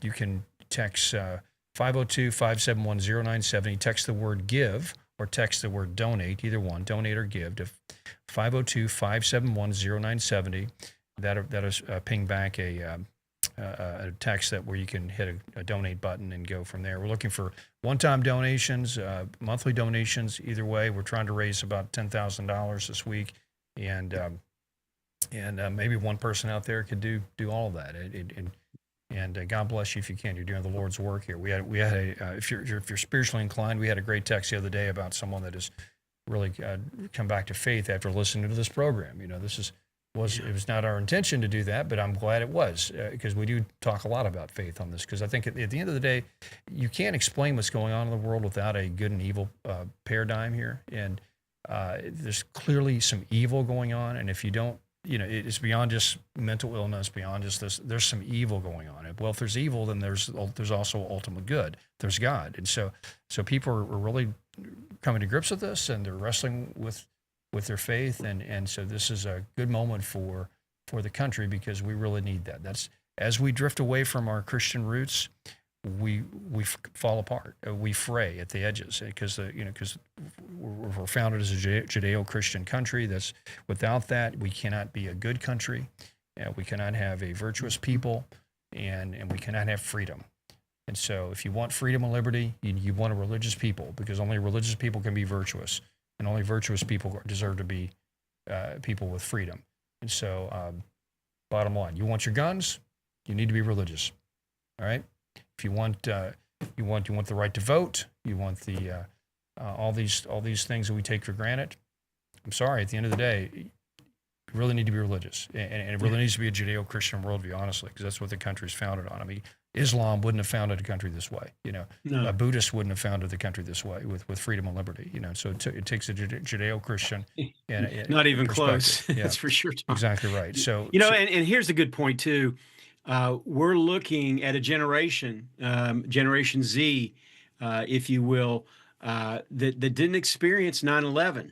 you can text 502-571-0970, text the word give, or text the word donate, either one, donate or give, to 502-571-0970. That is ping back a text where you can hit a donate button and go from there. We're looking for one-time donations, monthly donations. Either way, we're trying to raise about $10,000 this week, and maybe one person out there could do all of that. And God bless you if you can. You're doing the Lord's work here. We had if you're spiritually inclined, we had a great text the other day about someone that has really come back to faith after listening to this program. It was not our intention to do that, but I'm glad it was, because we do talk a lot about faith on this. Because I think at the end of the day, you can't explain what's going on in the world without a good and evil paradigm here, and there's clearly some evil going on, and if you don't. It's beyond just mental illness, beyond just this. There's some evil going on. Well, if there's evil, then there's also ultimate good. There's God, and so people are really coming to grips with this, and they're wrestling with their faith, and so this is a good moment for the country, because we really need that. That's as we drift away from our Christian roots, we fall apart. We fray at the edges, because we're founded as a Judeo-Christian country. That's without that, we cannot be a good country. We cannot have a virtuous people, and we cannot have freedom. And so, if you want freedom and liberty, you want a religious people, because only religious people can be virtuous, and only virtuous people deserve to be people with freedom. And so, bottom line, you want your guns, you need to be religious. All right. If you want the right to vote, you want the all these things that we take for granted. I'm sorry. At the end of the day, you really need to be religious, and it really needs to be a Judeo-Christian worldview, honestly, because that's what the country's founded on. I mean, Islam wouldn't have founded a country this way. No. A Buddhist wouldn't have founded the country this way with freedom and liberty. So it takes a Judeo-Christian and not even close. Yeah, that's for sure, Tom. Exactly right. So and here's a good point too. We're looking at a generation, Generation Z, if you will, that didn't experience 9/11.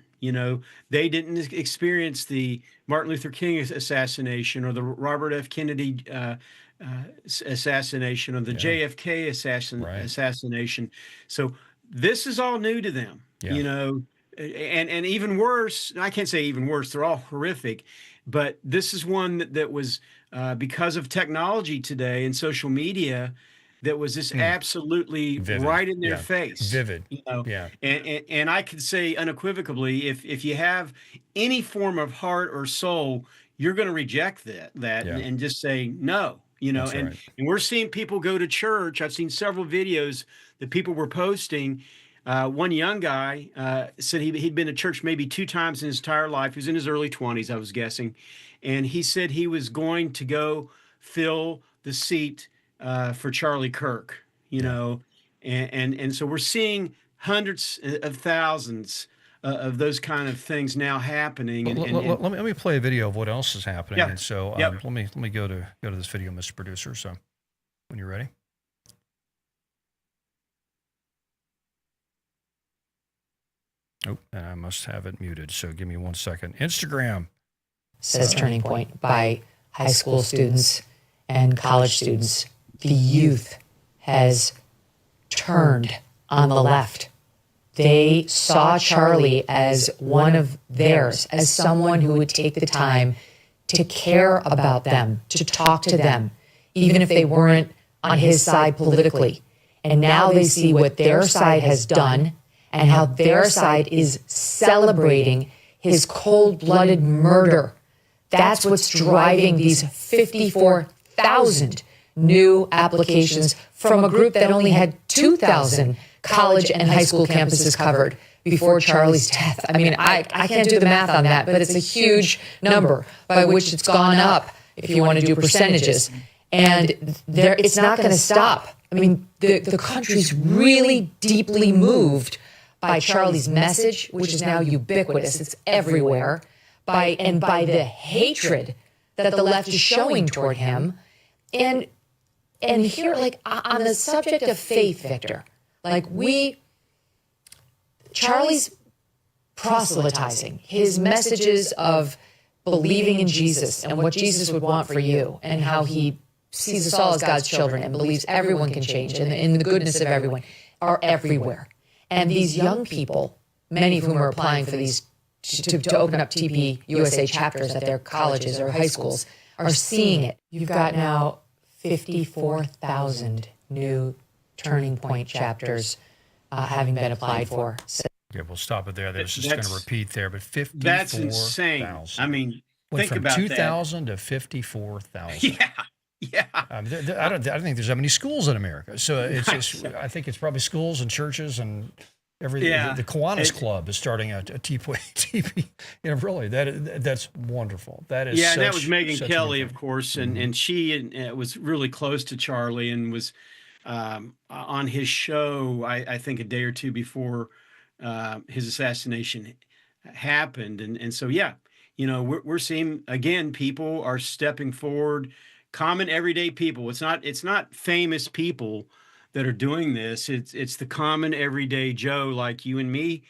They didn't experience the Martin Luther King assassination, or the Robert F. Kennedy assassination, or the JFK assassination. So this is all new to them. And even worse, I can't say even worse, they're all horrific, but this is one that was because of technology today and social media, that was just absolutely vivid. Right in their face. Vivid. And I could say unequivocally, if you have any form of heart or soul, you're going to reject that and just say no. And we're seeing people go to church. I've seen several videos that people were posting. One young guy said he'd been to church maybe 2 times in his entire life. He was in his early 20s, I was guessing. And he said he was going to go fill the seat for Charlie Kirk, and so we're seeing hundreds of thousands of those kind of things now happening. Let me play a video of what else is happening. Yeah. And so let me go to this video, Mr. Producer. So when you're ready. Oh, and I must have it muted. So give me 1 second. Instagram says Turning Point by high school students and college students. The youth has turned on the left. They saw Charlie as one of theirs, as someone who would take the time to care about them, to talk to them, even if they weren't on his side politically. And now they see what their side has done and how their side is celebrating his cold-blooded murder. That's what's driving these 54,000 new applications from a group that only had 2,000 college and high school campuses covered before Charlie's death. I mean, I can't do the math on that, but it's a huge number by which it's gone up if you want to do percentages. And it's not going to stop. I mean, the country's really deeply moved by Charlie's message, which is now ubiquitous. It's everywhere. By the hatred that the left is showing toward him. And here, like, on the subject of faith, Victor, like, Charlie's proselytizing, his messages of believing in Jesus and what Jesus would want for you, and how he sees us all as God's children and believes everyone can change and in the goodness of everyone, are everywhere. And these young people, many of whom are applying for these to open up TP USA chapters at their colleges or high schools, are seeing it. You've got now 54,000 new Turning Point chapters having been applied for. Okay, we'll stop it there. That's just going to repeat there, but 54,000. That's insane. I mean, went think from about 2,000 to 54,000. Yeah. I don't think there's that many schools in America. So it's just, I think it's probably schools and churches and everything. Yeah. The Kiwanis Club is starting a TP. You know, really, that's wonderful. That is and that was Megyn Kelly, of course, and she was really close to Charlie and was on his show, I think, a day or two before his assassination happened. And so, yeah, you know, we're seeing, again, people are stepping forward, common everyday people. It's not famous people that are doing this. It's the common everyday Joe like you and me,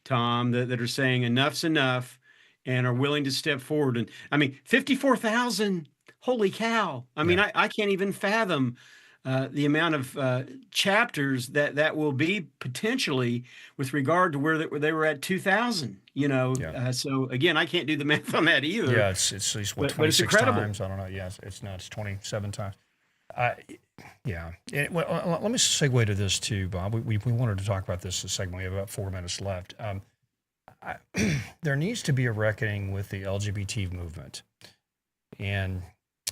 Tom, that are saying enough's enough and are willing to step forward. And I mean, 54,000, holy cow. I mean, I can't even fathom the amount of chapters that will be potentially with regard to where they were at 2,000, you know. So again, I can't do the math on that either. Yeah, it's at least, what, 26 times? I don't know. Yeah, it's nuts, 27 times. Well, let me segue to this too, Bob. We wanted to talk about this segment. We have about 4 minutes left. There needs to be a reckoning with the LGBT movement. And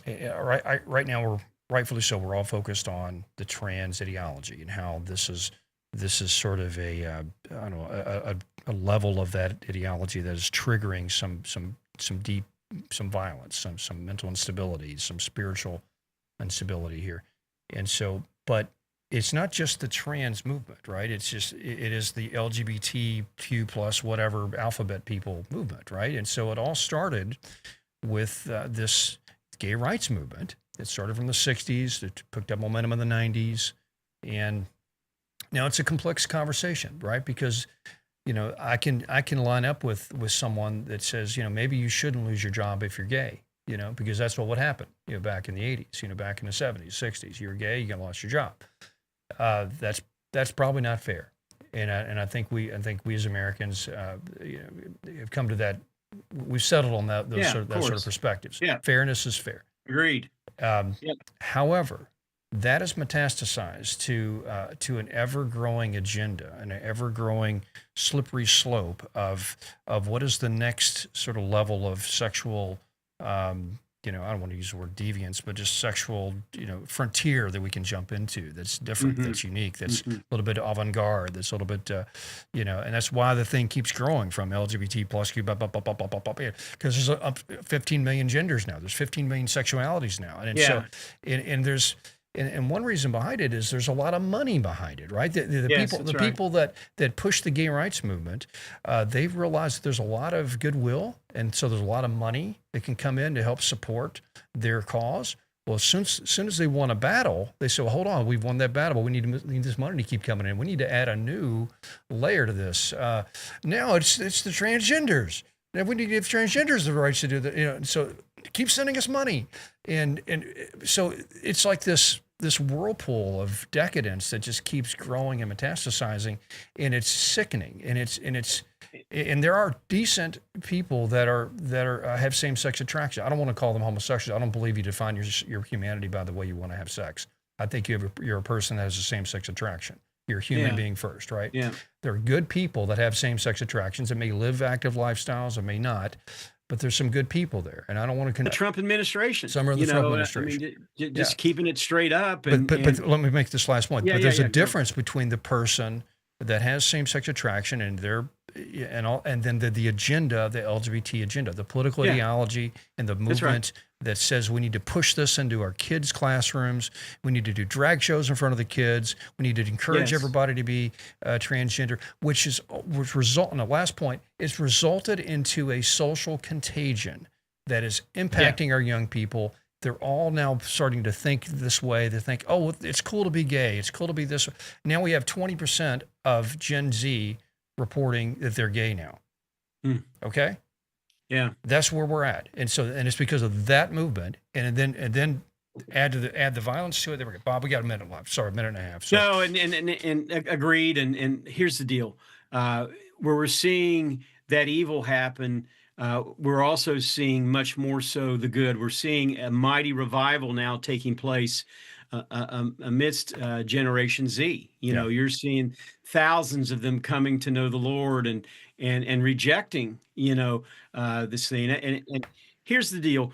right now, rightfully so, we're all focused on the trans ideology and how this is sort of a level of that ideology that is triggering some violence, some mental instability, some spiritual instability here. And so, but it's not just the trans movement, right? It is the LGBTQ plus whatever alphabet people movement, right? And so it all started with this gay rights movement. It started from the 60s, it picked up momentum in the 90s, and now it's a complex conversation, right? Because, you know, I can line up with someone that says, you know, maybe you shouldn't lose your job if you're gay, you know, because that's what would happen, you know, back in the 80s, you know, back in the 70s, 60s. You're gay, you lost your job. That's probably not fair, and I think we as Americans, you know, have come to that. We've settled on that sort of perspectives. Yeah, fairness is fair. Agreed. However, that is metastasized to an ever-growing agenda, an ever-growing slippery slope of what is the next sort of level of sexual, you know, I don't want to use the word deviance, but just sexual, you know, frontier that we can jump into that's different, that's unique, that's a little bit avant-garde, that's a little bit, you know, and that's why the thing keeps growing from LGBT plus Q, because there's 15 million genders now. There's 15 million sexualities now. And so, and there's, and one reason behind it is there's a lot of money behind it, right? The people that push the gay rights movement, they've realized that there's a lot of goodwill, and so there's a lot of money that can come in to help support their cause. Well, as soon as they won a battle, they said, well, hold on, we've won that battle, but we need this money to keep coming in. We need to add a new layer to this. Now it's the transgenders. Now we need to give transgenders the rights to do that. So keep sending us money. And so it's like this whirlpool of decadence that just keeps growing and metastasizing, and it's sickening. And there are decent people that have same-sex attraction. I don't want to call them homosexuals. I don't believe you define your humanity by the way you want to have sex. I think you're a person that has a same-sex attraction. You're a human being first, right? Yeah. There are good people that have same-sex attractions that may live active lifestyles and may not, but there's some good people there. And I don't want to the Trump administration. Some are the Trump administration. I mean, just keeping it straight up. But let me make this last point. But there's a difference between the person that has same-sex attraction and then the agenda, the LGBT agenda, the political ideology and the movement that says we need to push this into our kids' classrooms. We need to do drag shows in front of the kids. We need to encourage everybody to be transgender, which result. And the last point is resulted into a social contagion that is impacting our young people. They're all now starting to think this way. They think, oh, it's cool to be gay. It's cool to be this. Now we have 20% of Gen Z reporting that they're gay now. Okay? Yeah. That's where we're at. And it's because of that movement. And then add the violence to it. There we go. Bob, we got a minute left. Sorry, a minute and a half. So. No, and agreed. And here's the deal. Where we're seeing that evil happen, we're also seeing much more so the good. We're seeing a mighty revival now taking place amidst Generation Z. You know, you're seeing thousands of them coming to know the Lord and rejecting, this thing. And here's the deal.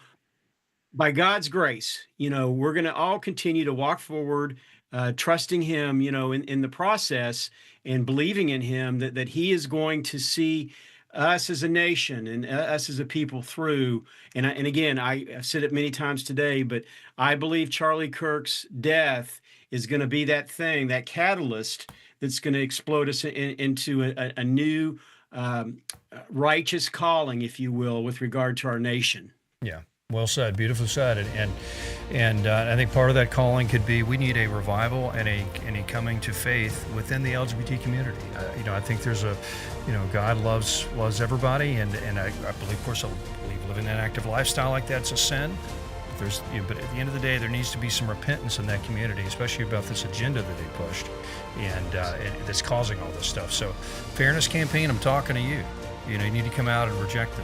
By God's grace, we're going to all continue to walk forward, trusting Him, in the process, and believing in Him that He is going to see us as a nation and us as a people through. And again, I've said it many times today, but I believe Charlie Kirk's death is going to be that thing, that catalyst that's going to explode us into a new righteous calling, if you will, with regard to our nation. Yeah. Well said, beautifully said, and I think part of that calling could be we need a revival and a coming to faith within the LGBT community. I think there's God loves everybody, and I believe, of course, I believe living an active lifestyle like that's a sin. But at the end of the day, there needs to be some repentance in that community, especially about this agenda that they pushed, and that's causing all this stuff. So, Fairness Campaign, I'm talking to you. You need to come out and reject this.